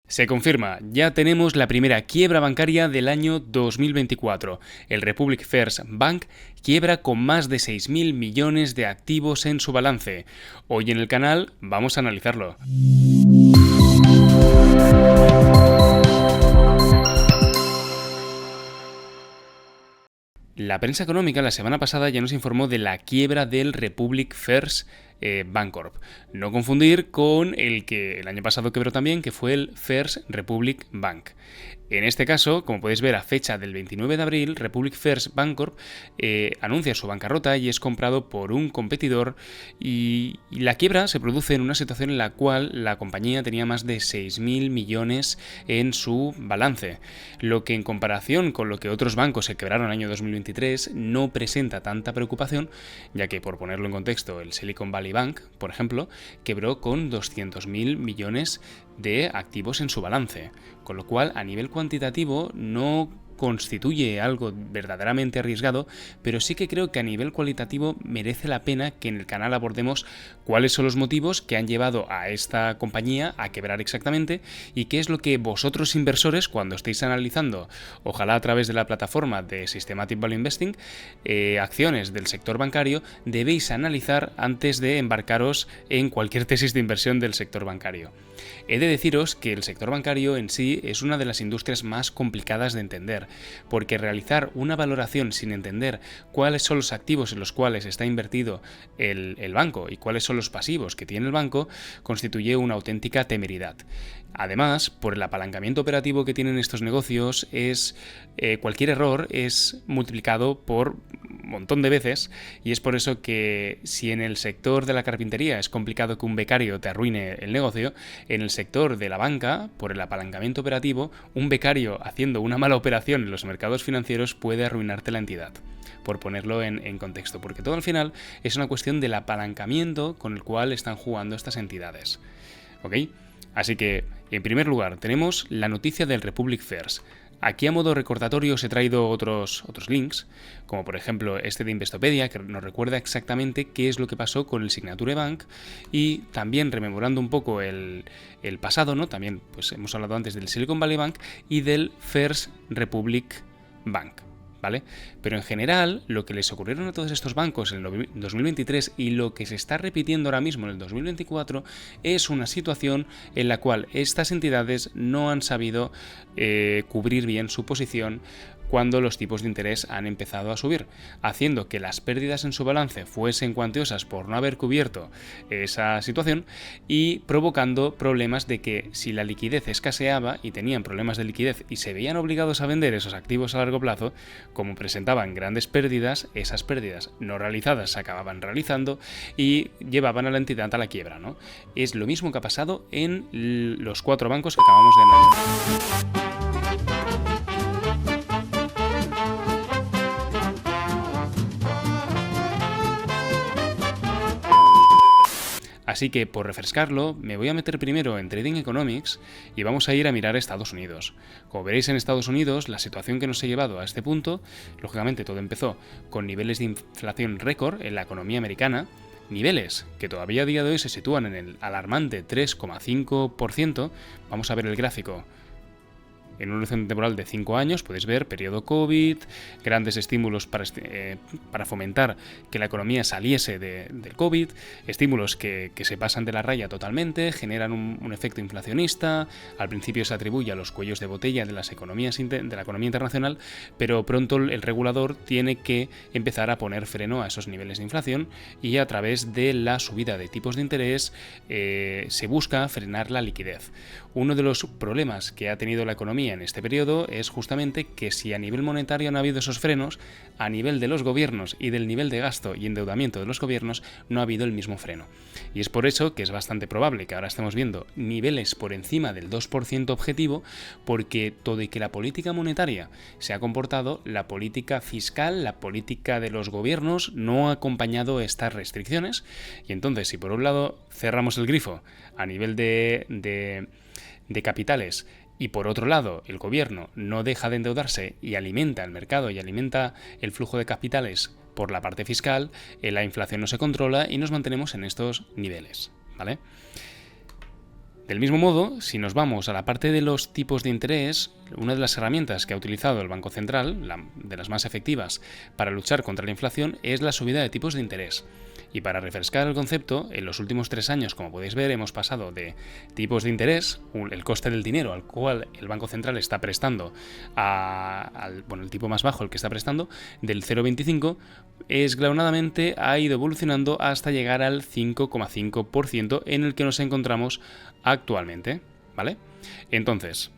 Se confirma, ya tenemos la primera quiebra bancaria del año 2024. El Republic First Bank quiebra con más de 6.000 millones de activos en su balance. Hoy en el canal vamos a analizarlo. La prensa económica la semana pasada ya nos informó de la quiebra del Republic First Bancorp. No confundir con el que el año pasado quebró también, que fue el First Republic Bank. En este caso, como podéis ver a fecha del 29 de abril, Republic First Bancorp anuncia su bancarrota y es comprado por un competidor, y la quiebra se produce en una situación en la cual la compañía tenía más de 6.000 millones en su balance, lo que en comparación con lo que otros bancos se quebraron en el año 2023 no presenta tanta preocupación, ya que, por ponerlo en contexto, el Silicon Valley Bank, por ejemplo, quebró con 200.000 millones de activos en su balance, con lo cual a nivel cuantitativo no constituye algo verdaderamente arriesgado, pero sí que creo que a nivel cualitativo merece la pena que en el canal abordemos cuáles son los motivos que han llevado a esta compañía a quebrar exactamente y qué es lo que vosotros inversores, cuando estéis analizando, ojalá a través de la plataforma de Systematic Value Investing, acciones del sector bancario, debéis analizar antes de embarcaros en cualquier tesis de inversión del sector bancario. He de deciros que el sector bancario en sí es una de las industrias más complicadas de entender, porque realizar una valoración sin entender cuáles son los activos en los cuales está invertido el banco y cuáles son los pasivos que tiene el banco constituye una auténtica temeridad. Además, por el apalancamiento operativo que tienen estos negocios, cualquier error es multiplicado por un montón de veces, y es por eso que si en el sector de la carpintería es complicado que un becario te arruine el negocio, en el sector de la banca, por el apalancamiento operativo, un becario haciendo una mala operación en los mercados financieros puede arruinarte la entidad, por ponerlo en contexto, porque todo al final es una cuestión del apalancamiento con el cual están jugando estas entidades. ¿Ok? Así que, en primer lugar, tenemos la noticia del Republic First. Aquí a modo recordatorio os he traído otros links, como por ejemplo este de Investopedia, que nos recuerda exactamente qué es lo que pasó con el Signature Bank, y también rememorando un poco el pasado, ¿no? También pues hemos hablado antes del Silicon Valley Bank y del First Republic Bank, ¿vale? Pero en general, lo que les ocurrieron a todos estos bancos en el 2023 y lo que se está repitiendo ahora mismo en el 2024 es una situación en la cual estas entidades no han sabido cubrir bien su posición cuando los tipos de interés han empezado a subir, haciendo que las pérdidas en su balance fuesen cuantiosas por no haber cubierto esa situación y provocando problemas de que si la liquidez escaseaba y tenían problemas de liquidez y se veían obligados a vender esos activos a largo plazo, como presentaban grandes pérdidas, esas pérdidas no realizadas se acababan realizando y llevaban a la entidad a la quiebra, ¿no? Es lo mismo que ha pasado en los 4 bancos que acabamos de analizar. Así que, por refrescarlo, me voy a meter primero en Trading Economics y vamos a ir a mirar a Estados Unidos. Como veréis, en Estados Unidos, la situación que nos ha llevado a este punto, lógicamente todo empezó con niveles de inflación récord en la economía americana, niveles que todavía a día de hoy se sitúan en el alarmante 3,5%. Vamos a ver el gráfico. En un horizonte temporal de 5 años podéis ver periodo COVID, grandes estímulos para fomentar que la economía saliese del COVID, estímulos que se pasan de la raya totalmente, generan un efecto inflacionista. Al principio se atribuye a los cuellos de botella de las economías de la economía internacional, pero pronto el regulador tiene que empezar a poner freno a esos niveles de inflación y a través de la subida de tipos de interés se busca frenar la liquidez. Uno de los problemas que ha tenido la economía en este periodo es justamente que si a nivel monetario no ha habido esos frenos, a nivel de los gobiernos y del nivel de gasto y endeudamiento de los gobiernos no ha habido el mismo freno. Y es por eso que es bastante probable que ahora estemos viendo niveles por encima del 2% objetivo, porque todo y que la política monetaria se ha comportado, la política fiscal, la política de los gobiernos no ha acompañado estas restricciones. Y entonces, si por un lado cerramos el grifo a nivel de capitales y por otro lado el gobierno no deja de endeudarse y alimenta el mercado y alimenta el flujo de capitales por la parte fiscal, la inflación no se controla y nos mantenemos en estos niveles, ¿vale? Del mismo modo, si nos vamos a la parte de los tipos de interés, una de las herramientas que ha utilizado el Banco Central, de las más efectivas para luchar contra la inflación, es la subida de tipos de interés. Y para refrescar el concepto, en los últimos 3 años, como podéis ver, hemos pasado de tipos de interés, el coste del dinero al cual el Banco Central está prestando, el tipo más bajo, el que está prestando, del 0,25, esglaonadamente ha ido evolucionando hasta llegar al 5,5% en el que nos encontramos actualmente, ¿vale? Entonces,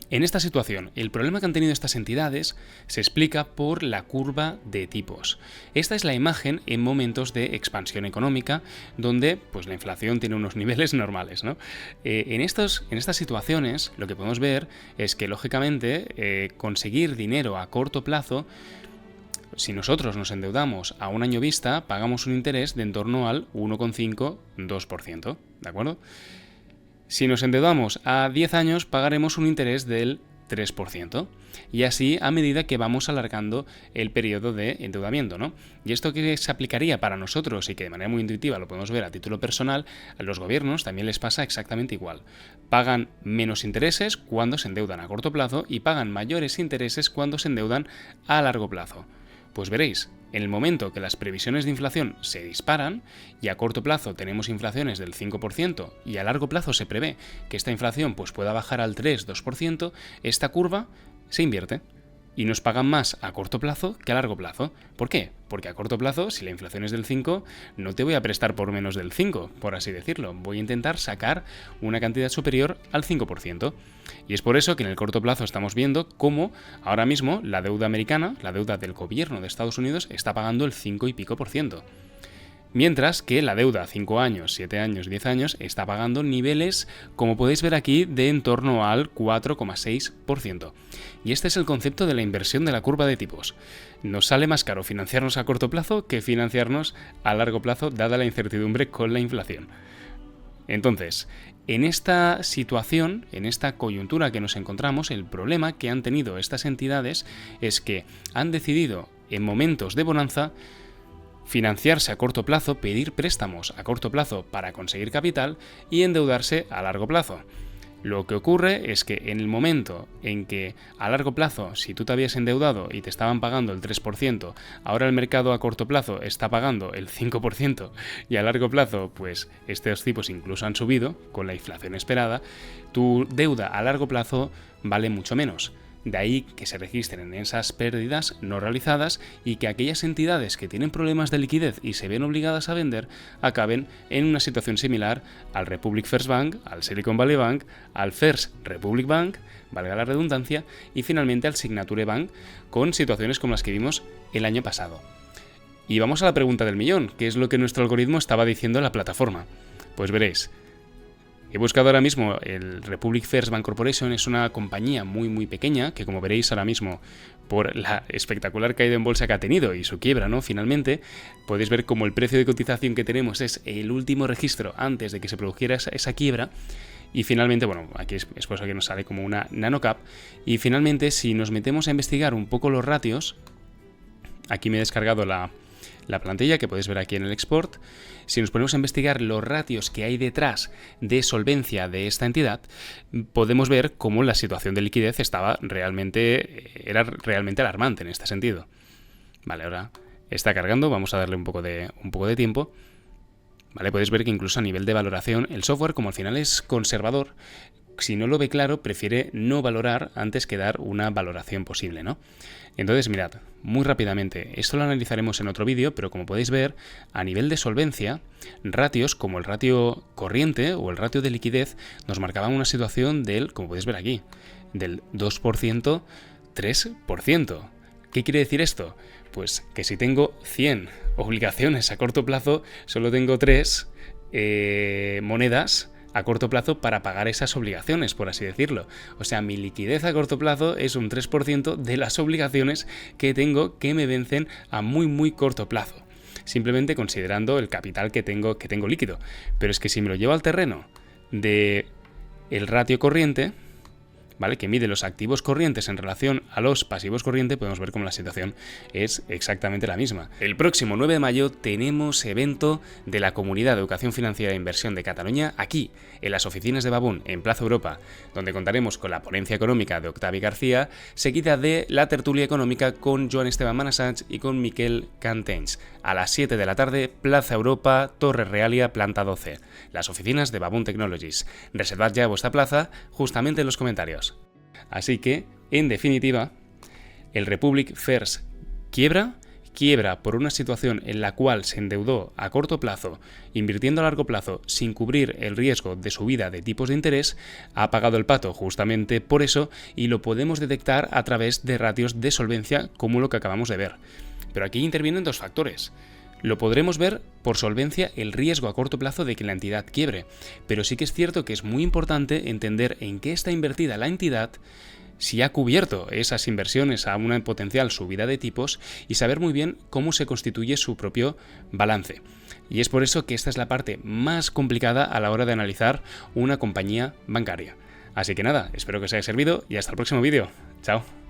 en esta situación, el problema que han tenido estas entidades se explica por la curva de tipos. Esta es la imagen en momentos de expansión económica, donde pues, la inflación tiene unos niveles normales, ¿no? En estas situaciones, lo que podemos ver es que, lógicamente, conseguir dinero a corto plazo, si nosotros nos endeudamos a un año vista, pagamos un interés de en torno al 1,5-2%, ¿de acuerdo? Si nos endeudamos a 10 años, pagaremos un interés del 3%. Y así a medida que vamos alargando el periodo de endeudamiento, ¿no? Y esto que se aplicaría para nosotros y que de manera muy intuitiva lo podemos ver a título personal, a los gobiernos también les pasa exactamente igual. Pagan menos intereses cuando se endeudan a corto plazo y pagan mayores intereses cuando se endeudan a largo plazo. Pues veréis, en el momento que las previsiones de inflación se disparan y a corto plazo tenemos inflaciones del 5% y a largo plazo se prevé que esta inflación pues, pueda bajar al 3-2%, esta curva se invierte y nos pagan más a corto plazo que a largo plazo. ¿Por qué? Porque a corto plazo, si la inflación es del 5, no te voy a prestar por menos del 5, por así decirlo. Voy a intentar sacar una cantidad superior al 5%. Y es por eso que en el corto plazo estamos viendo cómo ahora mismo la deuda americana, la deuda del gobierno de Estados Unidos, está pagando el 5 y pico por ciento. Mientras que la deuda a 5 años, 7 años, 10 años está pagando niveles, como podéis ver aquí, de en torno al 4,6%. Y este es el concepto de la inversión de la curva de tipos. Nos sale más caro financiarnos a corto plazo que financiarnos a largo plazo, dada la incertidumbre con la inflación. Entonces, en esta situación, en esta coyuntura que nos encontramos, el problema que han tenido estas entidades es que han decidido, en momentos de bonanza, financiarse a corto plazo, pedir préstamos a corto plazo para conseguir capital y endeudarse a largo plazo. Lo que ocurre es que en el momento en que a largo plazo, si tú te habías endeudado y te estaban pagando el 3%, ahora el mercado a corto plazo está pagando el 5% y a largo plazo, pues estos tipos incluso han subido con la inflación esperada, tu deuda a largo plazo vale mucho menos. De ahí que se registren esas pérdidas no realizadas y que aquellas entidades que tienen problemas de liquidez y se ven obligadas a vender acaben en una situación similar al Republic First Bank, al Silicon Valley Bank, al First Republic Bank, valga la redundancia, y finalmente al Signature Bank, con situaciones como las que vimos el año pasado. Y vamos a la pregunta del millón, ¿qué es lo que nuestro algoritmo estaba diciendo en la plataforma? Pues veréis. He buscado ahora mismo el Republic First Bank Corporation, es una compañía muy muy pequeña que, como veréis ahora mismo por la espectacular caída en bolsa que ha tenido y su quiebra, ¿no? Finalmente, podéis ver cómo el precio de cotización que tenemos es el último registro antes de que se produjera esa quiebra. Y finalmente, bueno, aquí es por eso que nos sale como una nanocap. Y finalmente, si nos metemos a investigar un poco los ratios, aquí me he descargado la plantilla que podéis ver aquí en el export. Si nos ponemos a investigar los ratios que hay detrás de solvencia de esta entidad, podemos ver cómo la situación de liquidez era realmente alarmante en este sentido. Vale, ahora está cargando, vamos a darle un poco de tiempo. Vale, podéis ver que incluso a nivel de valoración, el software, como al final es conservador, si no lo ve claro, prefiere no valorar antes que dar una valoración posible, ¿no? Entonces, mirad, muy rápidamente, esto lo analizaremos en otro vídeo, pero como podéis ver, a nivel de solvencia, ratios como el ratio corriente o el ratio de liquidez nos marcaban una situación del, como podéis ver aquí, del 2%, 3%. ¿Qué quiere decir esto? Pues que si tengo 100 obligaciones a corto plazo, solo tengo 3 monedas a corto plazo para pagar esas obligaciones, por así decirlo. O sea, mi liquidez a corto plazo es un 3% de las obligaciones que tengo que me vencen a muy muy corto plazo, simplemente considerando el capital que tengo líquido. Pero es que si me lo llevo al terreno de el ratio corriente, ¿vale?, que mide los activos corrientes en relación a los pasivos corrientes, podemos ver cómo la situación es exactamente la misma. El próximo 9 de mayo tenemos evento de la Comunidad de Educación Financiera e Inversión de Cataluña aquí, en las oficinas de Babun, en Plaza Europa, donde contaremos con la ponencia económica de Octavi García, seguida de la tertulia económica con Joan Esteban Manassach y con Miquel Cantens. A las 7 de la tarde, Plaza Europa, Torre Realia, planta 12. Las oficinas de Babun Technologies. Reservad ya vuestra plaza justamente en los comentarios. Así que, en definitiva, el Republic First quiebra por una situación en la cual se endeudó a corto plazo, invirtiendo a largo plazo sin cubrir el riesgo de subida de tipos de interés, ha pagado el pato justamente por eso y lo podemos detectar a través de ratios de solvencia como lo que acabamos de ver. Pero aquí intervienen dos factores. Lo podremos ver por solvencia el riesgo a corto plazo de que la entidad quiebre, pero sí que es cierto que es muy importante entender en qué está invertida la entidad, si ha cubierto esas inversiones a una potencial subida de tipos y saber muy bien cómo se constituye su propio balance. Y es por eso que esta es la parte más complicada a la hora de analizar una compañía bancaria. Así que nada, espero que os haya servido y hasta el próximo vídeo. Chao.